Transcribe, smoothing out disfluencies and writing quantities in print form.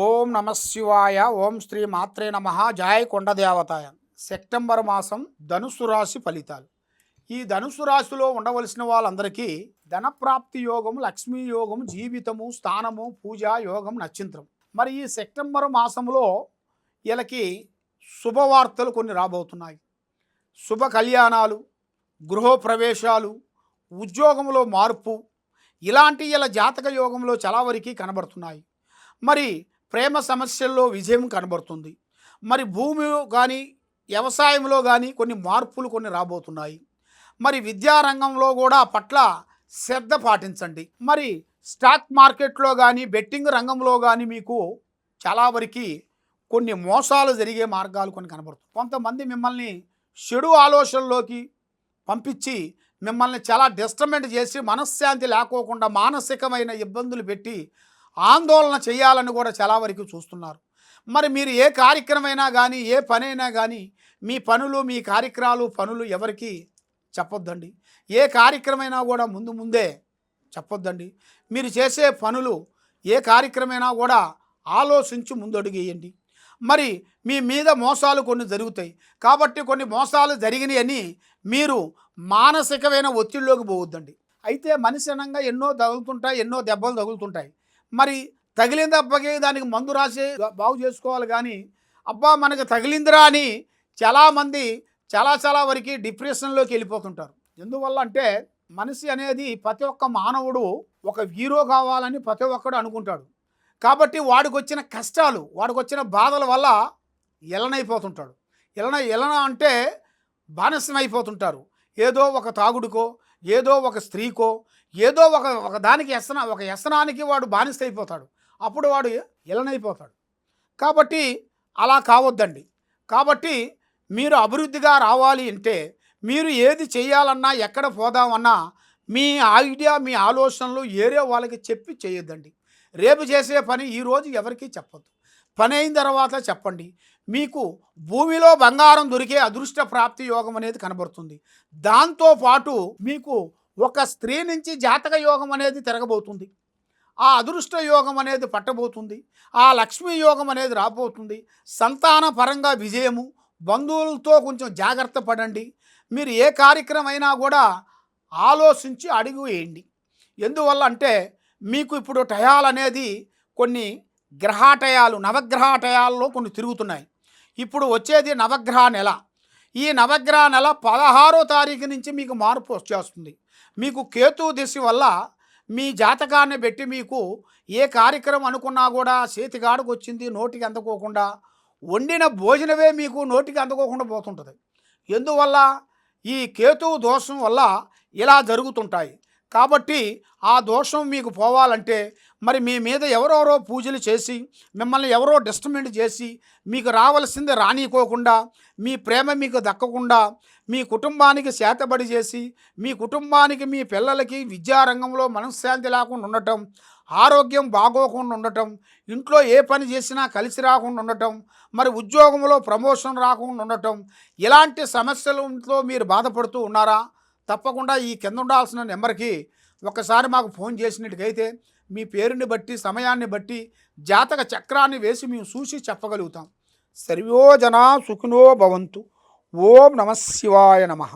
ఓం నమ శివాయ. ఓం శ్రీ మాత్రే నమ. జయ కొండదేవతాయ. సెప్టెంబర్ మాసం ధనుసు రాశి ఫలితాలు. ఈ ధనుసు రాశిలో ఉండవలసిన వాళ్ళందరికీ ధనప్రాప్తి యోగం, లక్ష్మీ యోగం, జీవితము, స్థానము, పూజ యోగం, నక్షత్రం. మరి ఈ సెప్టెంబర్ మాసంలో వీళ్ళకి శుభవార్తలు కొన్ని రాబోతున్నాయి. శుభ కళ్యాణాలు, గృహప్రవేశాలు, ఉద్యోగంలో మార్పు, ఇలాంటి వీళ్ళ జాతక యోగంలో చాలా వరకు కనబడుతున్నాయి. మరి ప్రేమ సమస్యల్లో విజయం కనబడుతుంది. మరి భూమి కానీ వ్యవసాయంలో కానీ కొన్ని మార్పులు కొన్ని రాబోతున్నాయి. మరి విద్యారంగంలో కూడా పట్ల శ్రద్ధ పాటించండి. మరి స్టాక్ మార్కెట్లో కానీ బెట్టింగ్ రంగంలో కానీ మీకు చాలా వరకు కొన్ని మోసాలు జరిగే మార్గాలు కొన్ని కనబడుతుంది. కొంతమంది మిమ్మల్ని చెడు ఆలోచనలోకి పంపించి మిమ్మల్ని చాలా డిస్టర్బెంట్ చేసి మనశ్శాంతి లేకోకుండా మానసికమైన ఇబ్బందులు పెట్టి ఆందోళన చేయాలని కూడా చాలా వరకు చూస్తున్నారు. మరి మీరు ఏ కార్యక్రమైనా కానీ ఏ పనైనా కానీ మీ పనులు మీ పనులు ఎవరికి చెప్పొద్దండి. ఏ కార్యక్రమైనా కూడా ముందే చెప్పొద్దండి. మీరు చేసే పనులు ఏ కార్యక్రమైనా కూడా ఆలోచించి ముందడుగు వేయండి. మరి మీ మీద మోసాలు కొన్ని జరుగుతాయి కాబట్టి కొన్ని మోసాలు జరిగినాయని మీరు మానసికమైన ఒత్తిడిలోకి పోవద్దండి. అయితే మనిషి అనంగా ఎన్నో తగులుతుంటాయి, ఎన్నో దెబ్బలు తగులుతుంటాయి. మరి తగిలిన దెబ్బకి దానికి మందు రాసి బాగు చేసుకోవాలి. కానీ అబ్బా మనకు తగిలిందిరా అని చాలామంది చాలా వరకు డిప్రెషన్లోకి వెళ్ళిపోతుంటారు. ఎందువల్ల అంటే మనిషి అనేది ప్రతి ఒక్క మానవుడు ఒక హీరో కావాలని ప్రతి ఒక్కడు అనుకుంటాడు. కాబట్టి వాడికి వచ్చిన కష్టాలు, వాడికి వచ్చిన బాధల వల్ల ఎలనైపోతుంటాడు. ఎలన అంటే బానిసం అయిపోతుంటారు. ఏదో ఒక తాగుడుకో, ఏదో ఒక స్త్రీకో, ఏదో ఒక దానికి ఒక వ్యసనానికి వాడు బానిస అయిపోతాడు. అప్పుడు వాడు ఎలనైపోతాడు. కాబట్టి అలా కావద్దండి. కాబట్టి మీరు అభివృద్ధిగా రావాలి అంటే మీరు ఏది చేయాలన్నా ఎక్కడ పోదామన్నా మీ ఐడియా మీ ఆలోచనలు ఏరే వాళ్ళకి చెప్పి చేయొద్దండి. రేపు చేసే పని ఈరోజు ఎవరికీ చెప్పొద్దు. పని అయిన తర్వాత చెప్పండి. మీకు భూమిలో బంగారం దొరికే అదృష్ట ప్రాప్తి యోగం అనేది కనబడుతుంది. దాంతోపాటు మీకు ఒక స్త్రీ నుంచి జాతక యోగం అనేది తిరగబోతుంది. ఆ అదృష్ట యోగం అనేది పట్టబోతుంది. ఆ లక్ష్మీ యోగం అనేది రాబోతుంది. సంతాన పరంగా విజయము, బంధువులతో కొంచెం జాగ్రత్త పడండి. మీరు ఏ కార్యక్రమం అయినా కూడా ఆలోచించి అడుగు వేయండి. ఎందువల్ల అంటే మీకు ఇప్పుడు టయాలు అనేది కొన్ని గ్రహాటయాలు, నవగ్రహాటయాల్లో కొన్ని తిరుగుతున్నాయి. ఇప్పుడు వచ్చేది నవగ్రహ నెల. ఈ నవగ్రహ నెల 16వ తారీఖు నుంచి మీకు మార్పు వచ్చేస్తుంది. మీకు కేతు దిశ వల్ల మీ జాతకాన్ని పెట్టి మీకు ఏ కార్యక్రమం అనుకున్నా కూడా చేతికాడకు వచ్చింది నోటికి అందుకోకుండా, వండిన భోజనమే మీకు నోటికి అందుకోకుండా పోతుంటుంది. ఎందువల్ల ఈ కేతువు దోషం వల్ల ఇలా జరుగుతుంటాయి. కాబట్టి ఆ దోషం మీకు పోవాలంటే మరి మీ మీద ఎవరెవరో పూజలు చేసి మిమ్మల్ని ఎవరో డిస్టర్బెంట్ చేసి మీకు రావాల్సింది రానికోకుండా, మీ ప్రేమ మీకు దక్కకుండా, మీ కుటుంబానికి చేతబడి చేసి మీ కుటుంబానికి మీ పిల్లలకి విద్యారంగంలో మనశ్శాంతి లేకుండా ఉండటం, ఆరోగ్యం బాగోకుండా ఉండటం, ఇంట్లో ఏ పని చేసినా కలిసి రాకుండా ఉండటం, మరి ఉద్యోగంలో ప్రమోషన్ రాకుండా ఉండటం, ఇలాంటి సమస్యలతో మీరు బాధపడుతూ ఉన్నారా? తప్పకుండా ఈ కింద ఉండాల్సిన నెంబర్కి ఒకసారి మాకు ఫోన్ చేసినట్టుకైతే మీ పేరుని బట్టి సమయాన్ని బట్టి జాతక చక్రాన్ని వేసి మేము చూసి చెప్పగలుగుతాం. సర్వో జనా సుఖినో భవంతు. ఓం నమ శివాయ నమః.